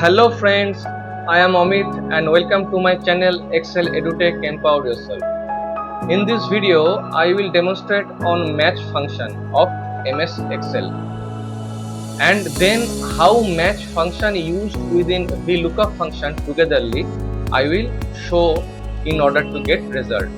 Hello friends, I am Amit and welcome to my channel Excel EduTech Empower Yourself. In this video, I will demonstrate on match function of MS Excel and then how match function used within vlookup function togetherly I will show in order to get result.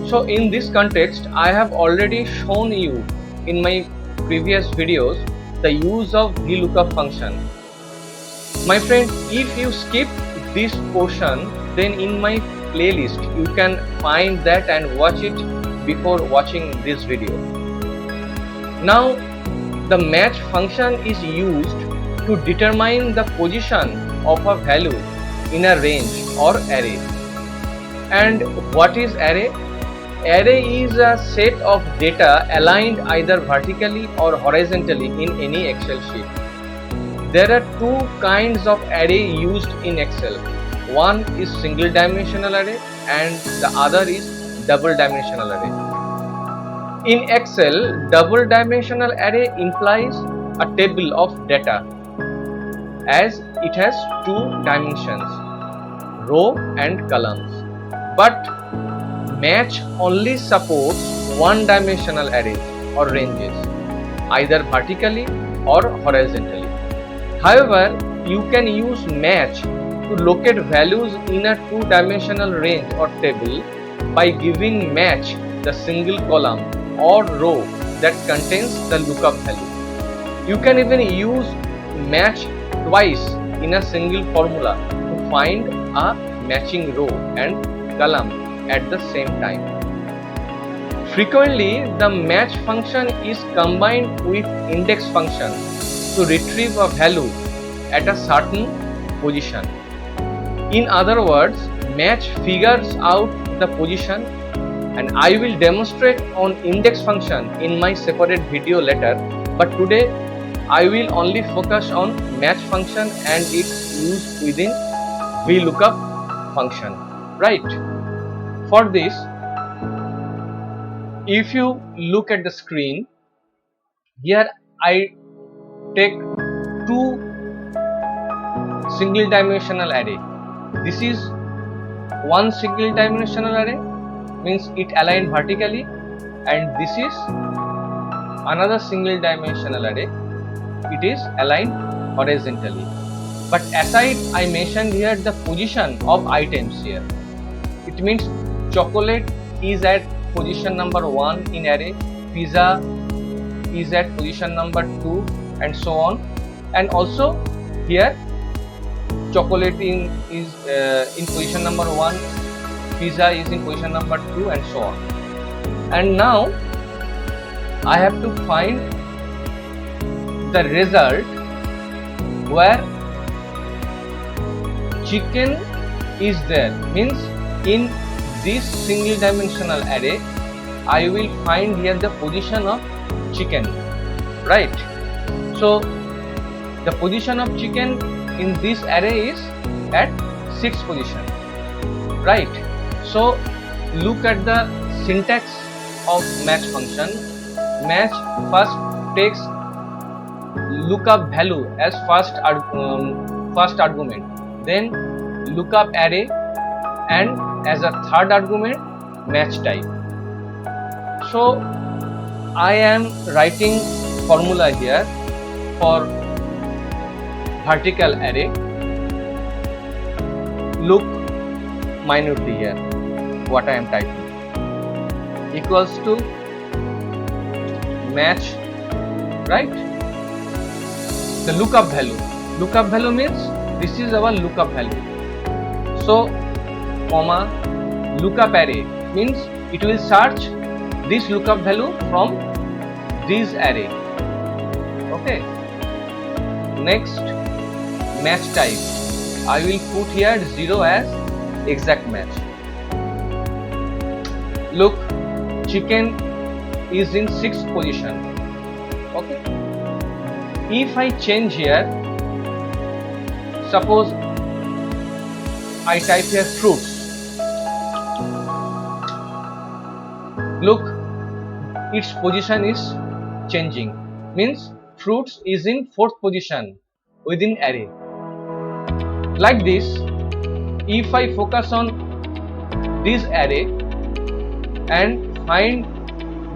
So in this context, I have already shown you in my previous videos the use of vlookup function. My friend, if you skip this portion, then in my playlist you can find that and watch it before watching this video. Now the match function is used to determine the position of a value in a range or array. And what is array? Array is a set of data aligned either vertically or horizontally in any Excel sheet. There are two kinds of array used in Excel. One is single dimensional array and the other is double dimensional array. In Excel, double dimensional array implies a table of data as it has two dimensions, row and columns. But match only supports one dimensional arrays or ranges, either vertically or horizontally. However, you can use match to locate values in a two-dimensional range or table by giving match the single column or row that contains the lookup value. You can even use match twice in a single formula to find a matching row and column at the same time. Frequently, the match function is combined with index function to retrieve a value at a certain position. In other words, match figures out the position, and I will demonstrate on index function in my separate video later, but today I will only focus on match function and its use within vlookup function, right? For this, if you look at the screen, here I take two single dimensional array. This is one single dimensional array, means it aligned vertically, and this is another single dimensional array, it is aligned horizontally. But aside, I mentioned here the position of items here. It means chocolate is at position number 1 in array, pizza is at position number 2, and so on. And also here chocolate is in position number 1, pizza is in position number 2, and so on. And now I have to find the result where chicken is there, means in this single dimensional array I will find here the position of chicken, right? So the position of chicken in this array is at 6th position, right? So look at the syntax of match function. Match first takes lookup value as first argument, then lookup array, and as a third argument match type. So I am writing formula here for vertical array. Look minutely here what I am typing. Equals to match, right? The lookup value. Lookup value means this is our lookup value. So comma lookup array means it will search this lookup value from this array. Okay. Next, match type. I will put here 0 as exact match. Look, chicken is in 6th position. Okay. If I change here, suppose I type here fruits. Look, its position is changing, means fruits is in 4th position within array. Like this, if I focus on this array and find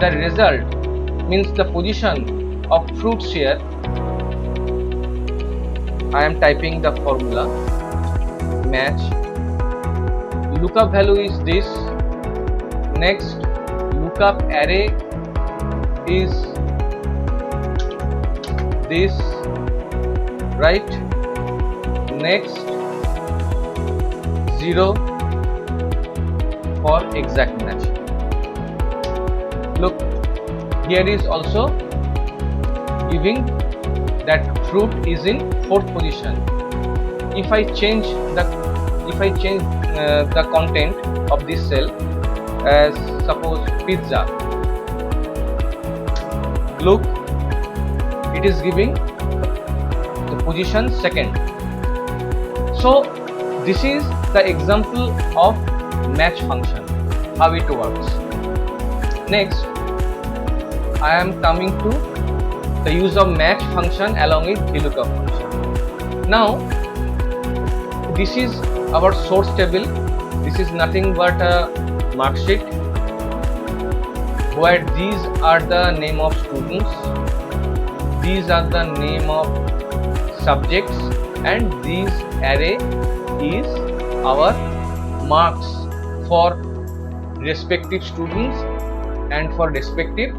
the result, means the position of fruits here, I am typing the formula match. Lookup value is this. Next, lookup array is this, right? Next, 0 for exact match. Look, here is also giving that fruit is in 4th position. If I change the content of this cell as suppose pizza, look, it is giving the position 2nd. So this is the example of match function, how it works. Next, I am coming to the use of match function along with vlookup function. Now this is our source table. This is nothing but a mark sheet where these are the name of students, these are the name of subjects, and this array is our marks for respective students and for respective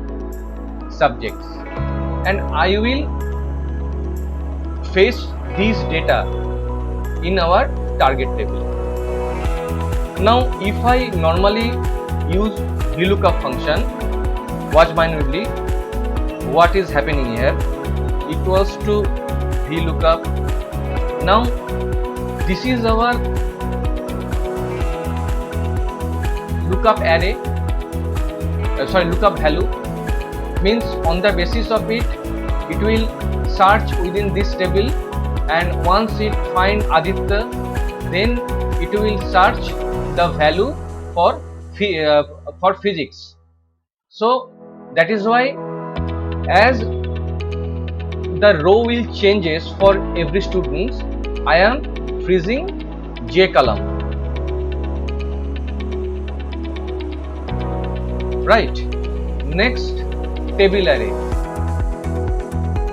subjects, and I will fetch these data in our target table. Now if I normally use vlookup function, watch minutely what is happening here, equals to vlookup. Now this is our lookup array, lookup value, means on the basis of it will search within this table, and once it find Aditya, then it will search the value for physics. So that is why as the row will changes for every student, I am freezing J column, right? Next, table array.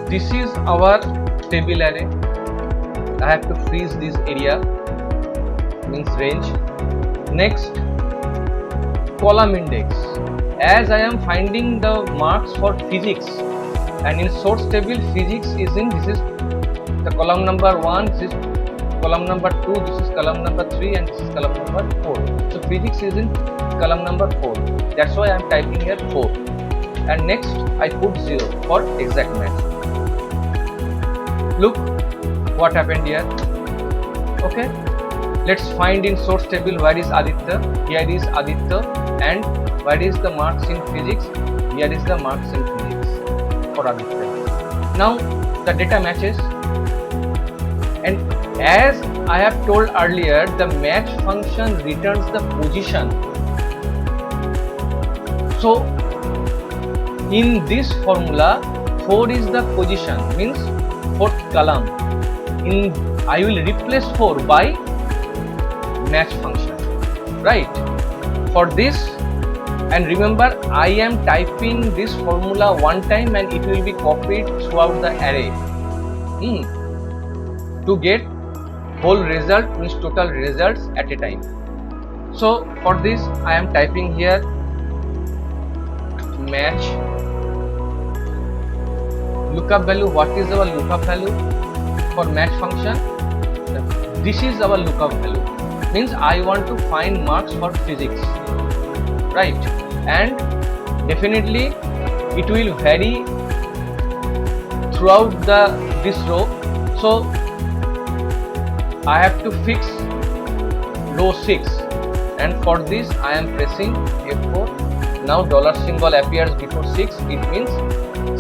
This is our table array. I have to freeze this area, means range. Next, column index. As I am finding the marks for physics, and in source table physics is in, this is the column number 1, this is column number 2, this is column number 3, and this is column number 4. So physics is in column number 4. That's why I am typing here 4. And next I put 0 for exact match. Look what happened here. Okay, let's find in source table where is Aditya. Here is Aditya, and where is the marks in physics. Here is the marks in physics for Aditya. Now the data matches, and as I have told earlier, the match function returns the position. So in this formula 4 is the position, means 4th column. I will replace 4 by match function, right? For this, and remember I am typing this formula one time and it will be copied throughout the array to get whole result, means total results at a time. So for this I am typing here match lookup value. What is our lookup value for match function? This is our lookup value, means I want to find marks for physics, right? And definitely it will vary throughout this row, so I have to fix row 6, and for this I am pressing F4. Now dollar symbol appears before 6, it means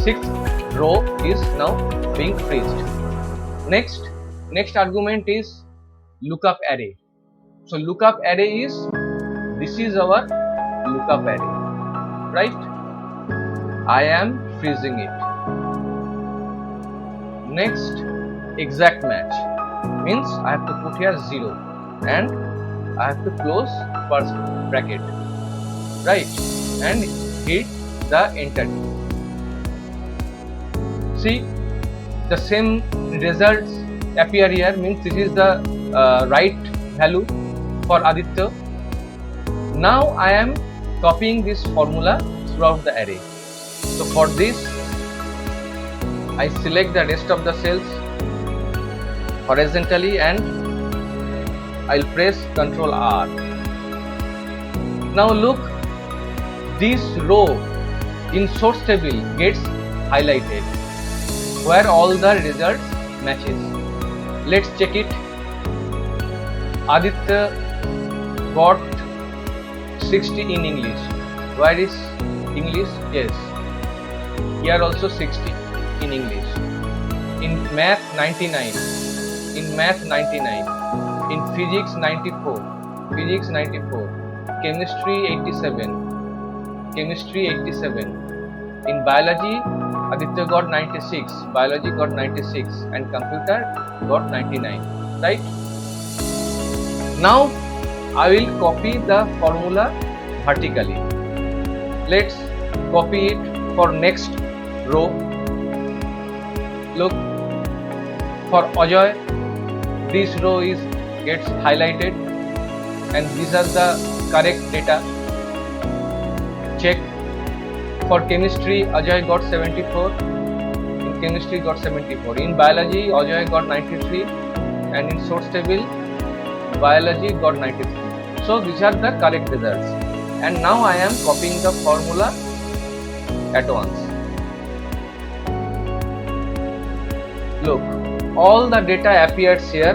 6th row is now being freezed. Next argument is lookup array. So lookup array is, this is our lookup array, right? I am freezing it. Next, exact match. means I have to put here 0 and I have to close first bracket, right, and hit the enter key. See, the same results appear here, means this is the right value for Aditya. Now I am copying this formula throughout the array. So for this I select the rest of the cells horizontally and I'll press Ctrl R. Now look, this row in source table gets highlighted where all the results matches. Let's check it. Aditya got 60 in English. Where is English? Yes, here also 60 in English. In math 99, in math 99, in physics 94, physics 94, chemistry 87, chemistry 87, in biology Aditya got 96, biology got 96 and computer got 99, right? Now I will copy the formula vertically. Let's copy it for next row. Look, for Ajoy this row gets highlighted and these are the correct data. Check. For chemistry Ajoy got 74, in chemistry got 74, in biology Ajoy got 93 and in source table biology got 93. So these are the correct results and now I am copying the formula at once. Look, all the data appears here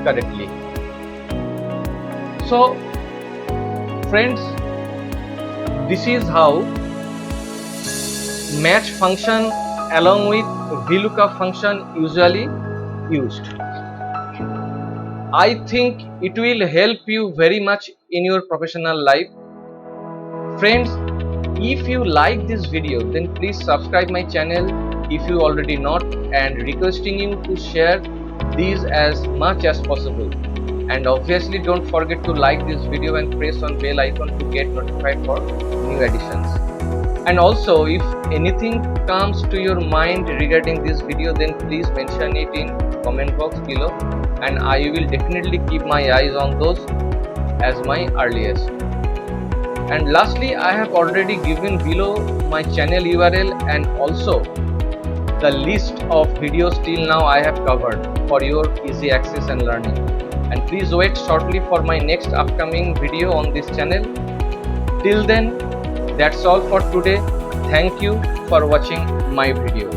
correctly. So friends, this is how match function along with vlookup function usually used. I think it will help you very much in your professional life. Friends, if you like this video then please subscribe my channel if you already not, and requesting you to share these as much as possible, and obviously don't forget to like this video and press on bell icon to get notified for new additions. And also if anything comes to your mind regarding this video then please mention it in comment box below and I will definitely keep my eyes on those as my earliest. And lastly, I have already given below my channel URL and also the list of videos till now I have covered for your easy access and learning. And please wait shortly for my next upcoming video on this channel. Till then, that's all for today. Thank you for watching my video.